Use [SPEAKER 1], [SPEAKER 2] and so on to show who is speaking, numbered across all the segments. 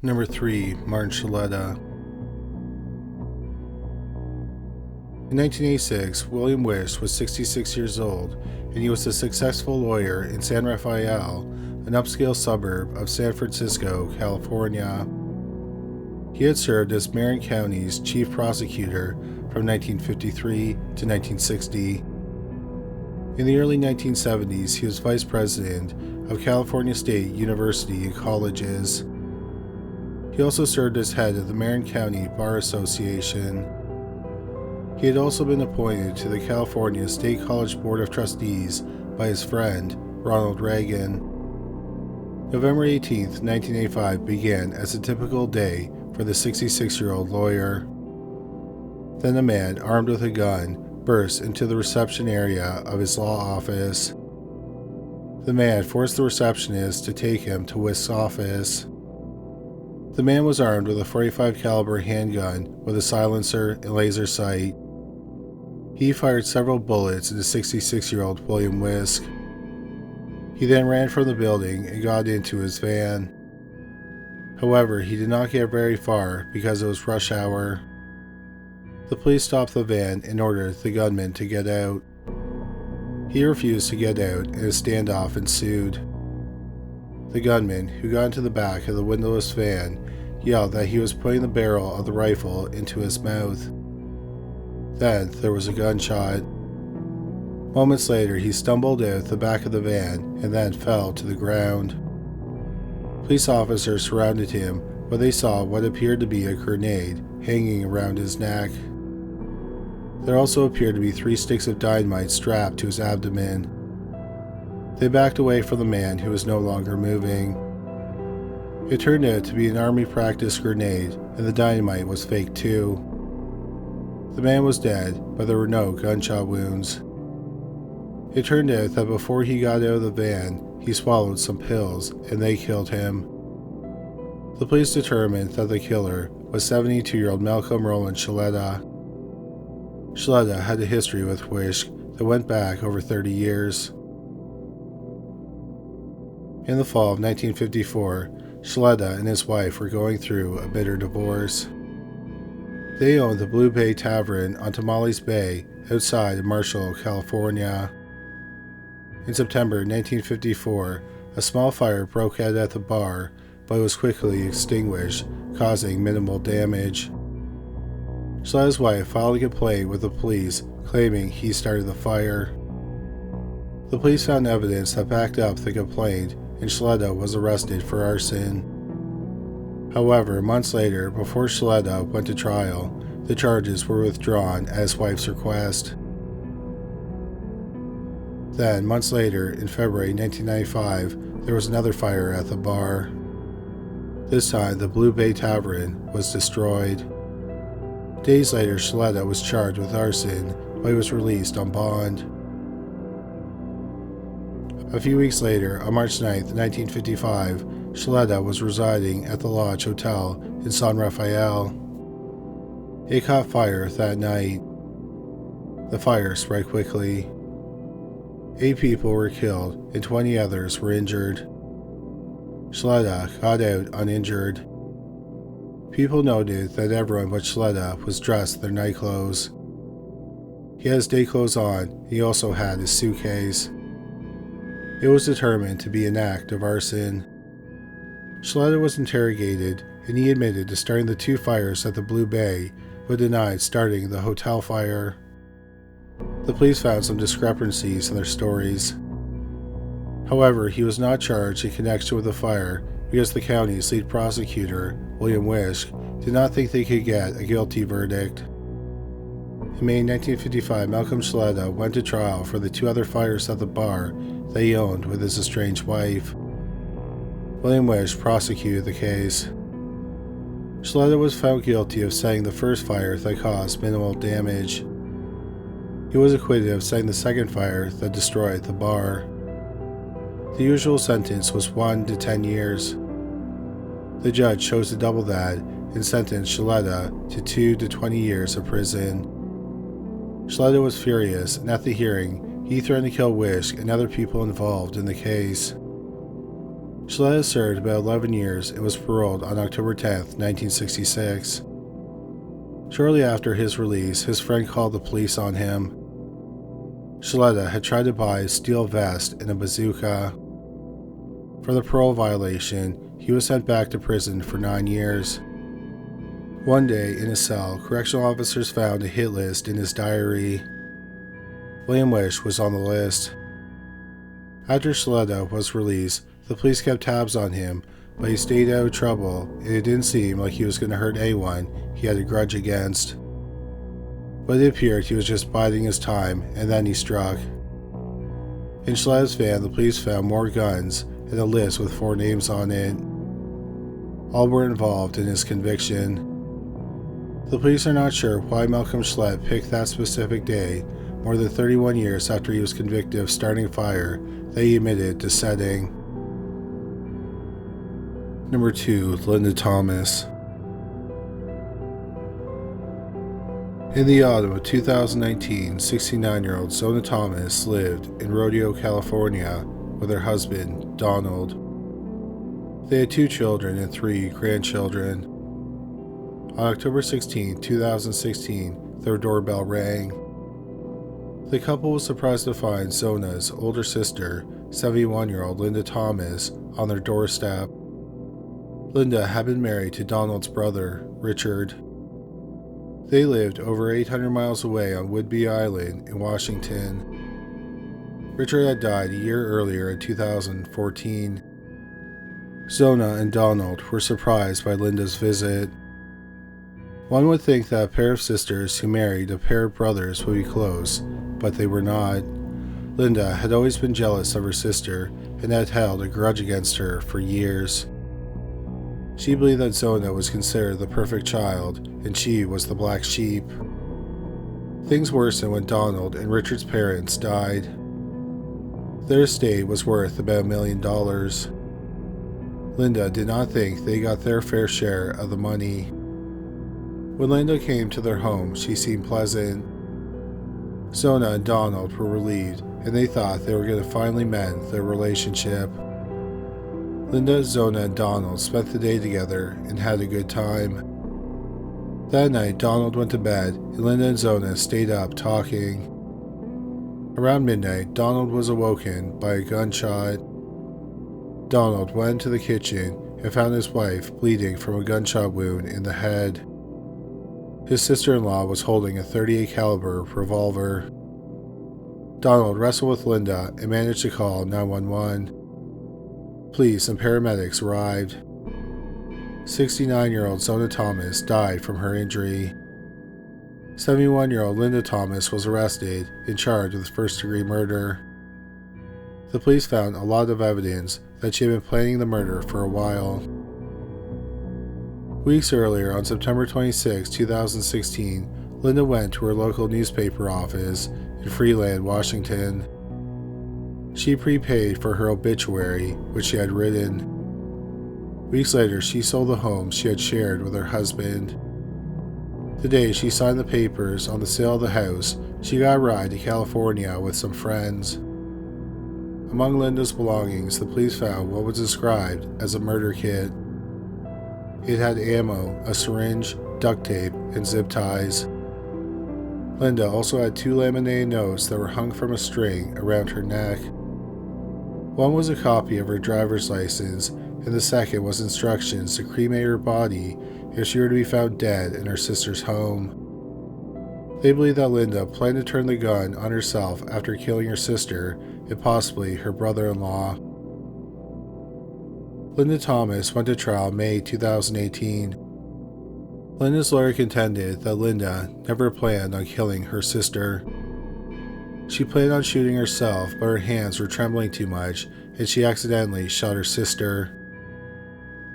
[SPEAKER 1] Number 3. Martin Schlette. In 1986, William Wish was 66 years old, and he was a successful lawyer in San Rafael, an upscale suburb of San Francisco, California. He had served as Marin County's chief prosecutor from 1953 to 1960. In the early 1970s, he was vice president of California State University and Colleges. He also served as head of the Marin County Bar Association. He had also been appointed to the California State College Board of Trustees by his friend, Ronald Reagan. November 18, 1985 began as a typical day for the 66-year-old lawyer. Then a man armed with a gun burst into the reception area of his law office. The man forced the receptionist to take him to Wisk's office. The man was armed with a .45 caliber handgun with a silencer and laser sight. He fired several bullets into 66-year-old William Wisk. He then ran from the building and got into his van. However, he did not get very far because it was rush hour. The police stopped the van and ordered the gunman to get out. He refused to get out and a standoff ensued. The gunman, who got into the back of the windowless van, yelled that he was putting the barrel of the rifle into his mouth. Then there was a gunshot. Moments later, he stumbled out the back of the van and then fell to the ground. Police officers surrounded him, where they saw what appeared to be a grenade hanging around his neck. There also appeared to be 3 sticks of dynamite strapped to his abdomen. They backed away from the man who was no longer moving. It turned out to be an army practice grenade, and the dynamite was fake too. The man was dead, but there were no gunshot wounds. It turned out that before he got out of the van, he swallowed some pills, and they killed him. The police determined that the killer was 72-year-old Malcolm Roland Schlette. Schlette had a history with Wish that went back over 30 years. In the fall of 1954, Schlette and his wife were going through a bitter divorce. They owned the Blue Bay Tavern on Tamales Bay outside of Marshall, California. In September 1954, a small fire broke out at the bar, but was quickly extinguished, causing minimal damage. Schlette's wife filed a complaint with the police, claiming he started the fire. The police found evidence that backed up the complaint, and Schlette was arrested for arson. However, months later, before Schlette went to trial, the charges were withdrawn at his wife's request. Then, months later, in February 1995, there was another fire at the bar. This time, the Blue Bay Tavern was destroyed. Days later, Schlette was charged with arson, but he was released on bond. A few weeks later, on March 9, 1955, Schlette was residing at the Lodge Hotel in San Rafael. It caught fire that night. The fire spread quickly. 8 people were killed and 20 others were injured. Schlette got out uninjured. People noted that everyone but Schlette was dressed in their night clothes. He had his day clothes on, and he also had his suitcase. It was determined to be an act of arson. Schlette was interrogated, and he admitted to starting the 2 fires at the Blue Bay, but denied starting the hotel fire. The police found some discrepancies in their stories. However, he was not charged in connection with the fire because the county's lead prosecutor, William Wish, did not think they could get a guilty verdict. In May 1955, Malcolm Schlette went to trial for the 2 other fires at the bar that he owned with his estranged wife. William Wish prosecuted the case. Schlette was found guilty of setting the first fire that caused minimal damage. He was acquitted of setting the second fire that destroyed the bar. The usual sentence was 1 to 10 years. The judge chose to double that and sentenced Schlette to 2 to 20 years of prison. Schlette was furious, and at the hearing, he threatened to kill Wish and other people involved in the case. Schlette served about 11 years and was paroled on October 10, 1966. Shortly after his release, his friend called the police on him. Schlette had tried to buy a steel vest and a bazooka. For the parole violation, he was sent back to prison for 9 years. One day, in his cell, correctional officers found a hit list in his diary. William Wish was on the list. After Schlette was released, the police kept tabs on him, but he stayed out of trouble, and it didn't seem like he was going to hurt anyone he had a grudge against. But it appeared he was just biding his time, and then he struck. In Schlette's van, the police found more guns and a list with 4 names on it. All were involved in his conviction. The police are not sure why Malcolm Schlette picked that specific day, more than 31 years after he was convicted of starting a fire that he admitted to setting. Number 2. Linda Thomas. In the autumn of 2019, 69-year-old Zona Thomas lived in Rodeo, California with her husband, Donald. They had 2 children and 3 grandchildren. On October 16, 2016, their doorbell rang. The couple was surprised to find Zona's older sister, 71-year-old Linda Thomas, on their doorstep. Linda had been married to Donald's brother, Richard. They lived over 800 miles away on Whidbey Island in Washington. Richard had died a year earlier in 2014. Zona and Donald were surprised by Linda's visit. One would think that a pair of sisters who married a pair of brothers would be close, but they were not. Linda had always been jealous of her sister and had held a grudge against her for years. She believed that Zona was considered the perfect child, and she was the black sheep. Things worsened when Donald and Richard's parents died. Their estate was worth about $1 million. Linda did not think they got their fair share of the money. When Linda came to their home, she seemed pleasant. Zona and Donald were relieved, and they thought they were going to finally mend their relationship. Linda, Zona, and Donald spent the day together and had a good time. That night, Donald went to bed, and Linda and Zona stayed up talking. Around midnight, Donald was awoken by a gunshot. Donald went into the kitchen and found his wife bleeding from a gunshot wound in the head. His sister-in-law was holding a .38 caliber revolver. Donald wrestled with Linda and managed to call 911. Police and paramedics arrived. 69-year-old Zona Thomas died from her injury. 71-year-old Linda Thomas was arrested and charged with first-degree murder. The police found a lot of evidence that she had been planning the murder for a while. Weeks earlier, on September 26, 2016, Linda went to her local newspaper office in Freeland, Washington. She prepaid for her obituary, which she had written. Weeks later, she sold the home she had shared with her husband. The day she signed the papers on the sale of the house, she got a ride to California with some friends. Among Linda's belongings, the police found what was described as a murder kit. It had ammo, a syringe, duct tape, and zip ties. Linda also had 2 laminated notes that were hung from a string around her neck. One was a copy of her driver's license, and the second was instructions to cremate her body if she were to be found dead in her sister's home. They believe that Linda planned to turn the gun on herself after killing her sister and possibly her brother-in-law. Linda Thomas went to trial in May 2018. Linda's lawyer contended that Linda never planned on killing her sister. She planned on shooting herself, but her hands were trembling too much, and she accidentally shot her sister.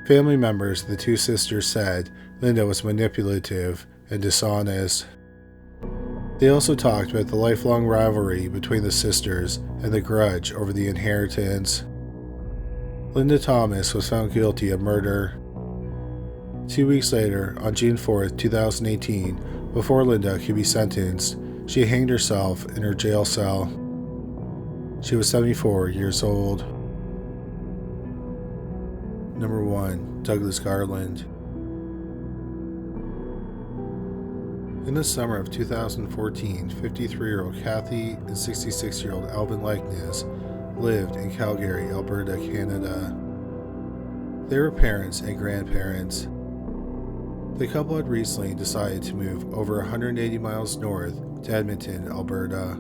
[SPEAKER 1] Family members of the 2 sisters said Linda was manipulative and dishonest. They also talked about the lifelong rivalry between the sisters and the grudge over the inheritance. Linda Thomas was found guilty of murder. 2 weeks later, on June 4, 2018, before Linda could be sentenced, she hanged herself in her jail cell. She was 74 years old. Number 1. Douglas Garland. In the summer of 2014, 53-year-old Kathy and 66-year-old Alvin Likeness lived in Calgary, Alberta, Canada. They were parents and grandparents. The couple had recently decided to move over 180 miles north to Edmonton, Alberta.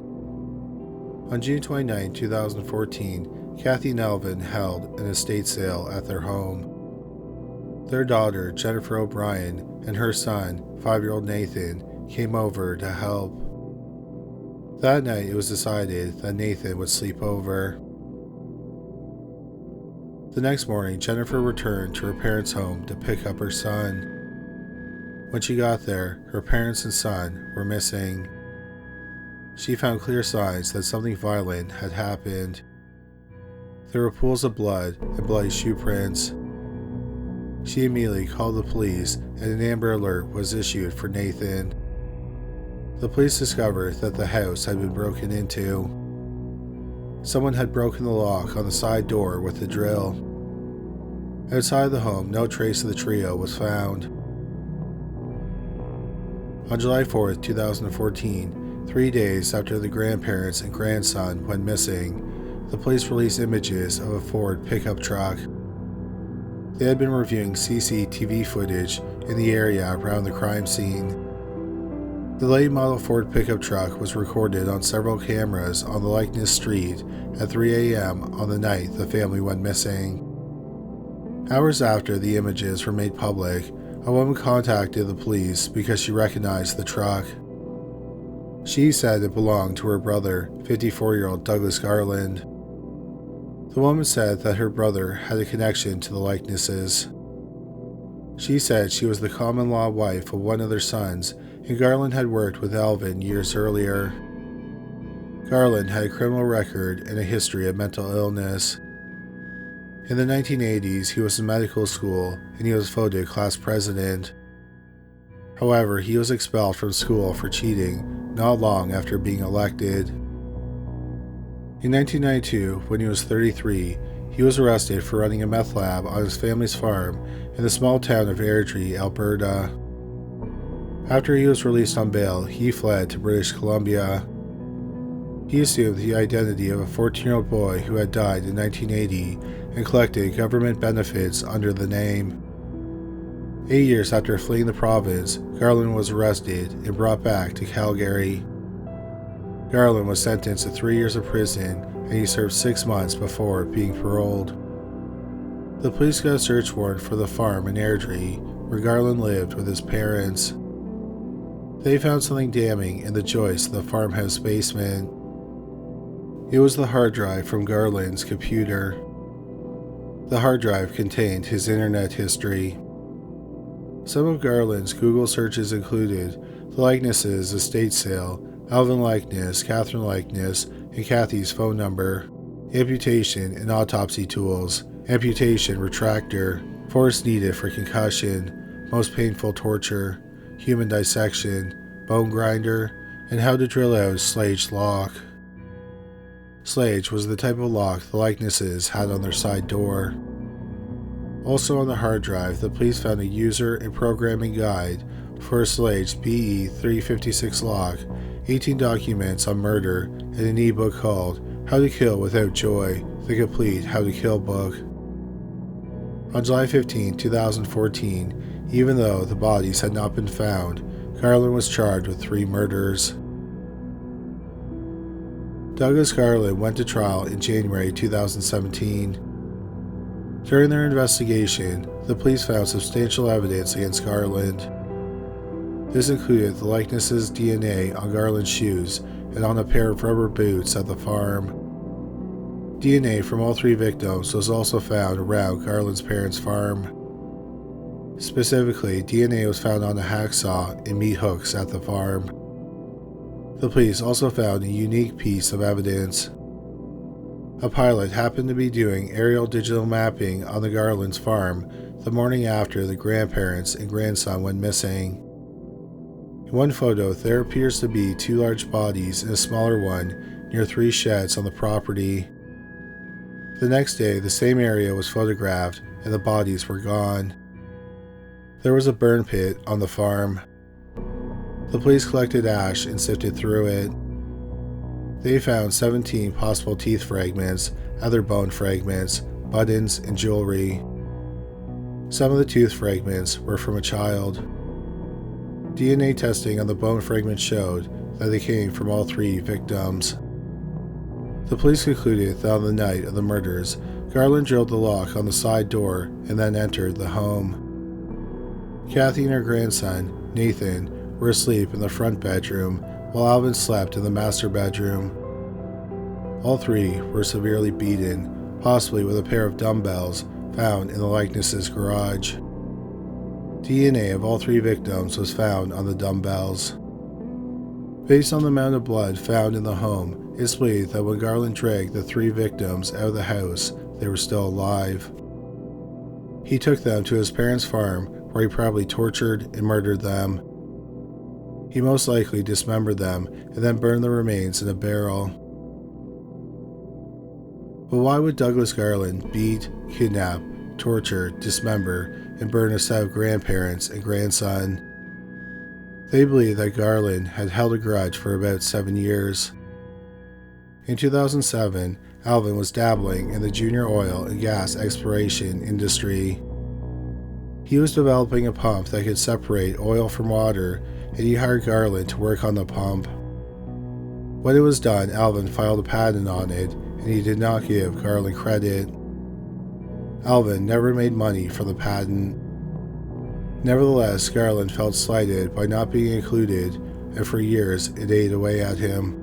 [SPEAKER 1] On June 29, 2014, Kathy and Alvin held an estate sale at their home. Their daughter, Jennifer O'Brien, and her son, 5-year-old Nathan, came over to help. That night, it was decided that Nathan would sleep over. The next morning, Jennifer returned to her parents' home to pick up her son. When she got there, her parents and son were missing. She found clear signs that something violent had happened. There were pools of blood and bloody shoe prints. She immediately called the police and an Amber Alert was issued for Nathan. The police discovered that the house had been broken into. Someone had broken the lock on the side door with a drill. Outside the home, no trace of the trio was found. On July 4, 2014, 3 days after the grandparents and grandson went missing, the police released images of a Ford pickup truck. They had been reviewing CCTV footage in the area around the crime scene. The late model Ford pickup truck was recorded on several cameras on the Likeness Street at 3 a.m. on the night the family went missing. Hours after the images were made public, a woman contacted the police because she recognized the truck. She said it belonged to her brother, 54-year-old Douglas Garland. The woman said that her brother had a connection to the Likenesses. She said she was the common-law wife of one of their sons, and Garland had worked with Alvin years earlier. Garland had a criminal record and a history of mental illness. In the 1980s, he was in medical school and he was voted class president. However, he was expelled from school for cheating not long after being elected. In 1992, when he was 33, he was arrested for running a meth lab on his family's farm in the small town of Airdrie, Alberta. After he was released on bail, he fled to British Columbia. He assumed the identity of a 14-year-old boy who had died in 1980 and collected government benefits under the name. 8 years after fleeing the province, Garland was arrested and brought back to Calgary. Garland was sentenced to 3 years of prison and he served 6 months before being paroled. The police got a search warrant for the farm in Airdrie, where Garland lived with his parents. They found something damning in the joist of the farmhouse basement. It was the hard drive from Garland's computer. The hard drive contained his internet history. Some of Garland's Google searches included the Likenesses' estate sale, Alvin Likeness, Catherine Likeness, and Kathy's phone number, amputation and autopsy tools, amputation retractor, force needed for concussion, most painful torture, human dissection, bone grinder, and how to drill out a slage lock. Slage was the type of lock the Likenesses had on their side door. Also on the hard drive, the police found a user and programming guide for a Slage BE 356 lock, 18 documents on murder, and an e-book called How to Kill Without Joy, the complete How to Kill book. On July 15, 2014, even though the bodies had not been found, Garland was charged with 3 murders. Douglas Garland went to trial in January 2017. During their investigation, the police found substantial evidence against Garland. This included the Likenesses' DNA on Garland's shoes and on a pair of rubber boots at the farm. DNA from all 3 victims was also found around Garland's parents' farm. Specifically, DNA was found on a hacksaw and meat hooks at the farm. The police also found a unique piece of evidence. A pilot happened to be doing aerial digital mapping on the Garland's farm the morning after the grandparents and grandson went missing. In one photo, there appears to be 2 large bodies and a smaller one near 3 sheds on the property. The next day, the same area was photographed and the bodies were gone. There was a burn pit on the farm. The police collected ash and sifted through it. They found 17 possible teeth fragments, other bone fragments, buttons, and jewelry. Some of the tooth fragments were from a child. DNA testing on the bone fragments showed that they came from all 3 victims. The police concluded that on the night of the murders, Garland drilled the lock on the side door and then entered the home. Kathy and her grandson, Nathan, were asleep in the front bedroom, while Alvin slept in the master bedroom. All 3 were severely beaten, possibly with a pair of dumbbells found in the likeness's garage. DNA of all 3 victims was found on the dumbbells. Based on the amount of blood found in the home, it's believed that when Garland dragged the 3 victims out of the house, they were still alive. He took them to his parents' farm, where he probably tortured and murdered them. He most likely dismembered them and then burned the remains in a barrel. But why would Douglas Garland beat, kidnap, torture, dismember, and burn a set of grandparents and grandson? They believe that Garland had held a grudge for about 7 years. In 2007, Alvin was dabbling in the junior oil and gas exploration industry. He was developing a pump that could separate oil from water, and he hired Garland to work on the pump. When it was done, Alvin filed a patent on it, and he did not give Garland credit. Alvin never made money for the patent. Nevertheless, Garland felt slighted by not being included, and for years it ate away at him.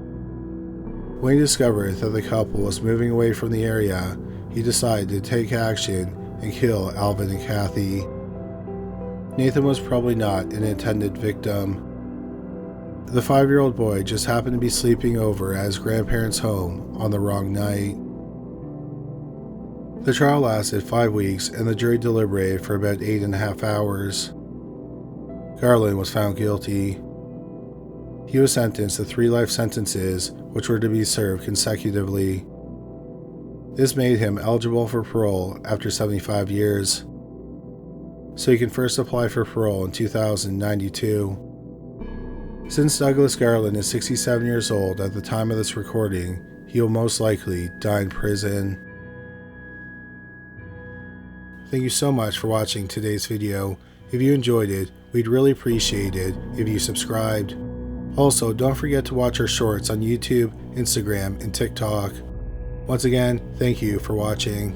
[SPEAKER 1] When he discovered that the couple was moving away from the area, he decided to take action and kill Alvin and Kathy. Nathan was probably not an intended victim. The 5-year-old boy just happened to be sleeping over at his grandparents' home on the wrong night. The trial lasted 5 weeks, and the jury deliberated for about 8.5 hours. Garland was found guilty. He was sentenced to 3 life sentences, which were to be served consecutively. This made him eligible for parole after 75 years. So he can first apply for parole in 2092. Since Douglas Garland is 67 years old at the time of this recording, he will most likely die in prison. Thank you so much for watching today's video. If you enjoyed it, we'd really appreciate it if you subscribed. Also, don't forget to watch our shorts on YouTube, Instagram, and TikTok. Once again, thank you for watching.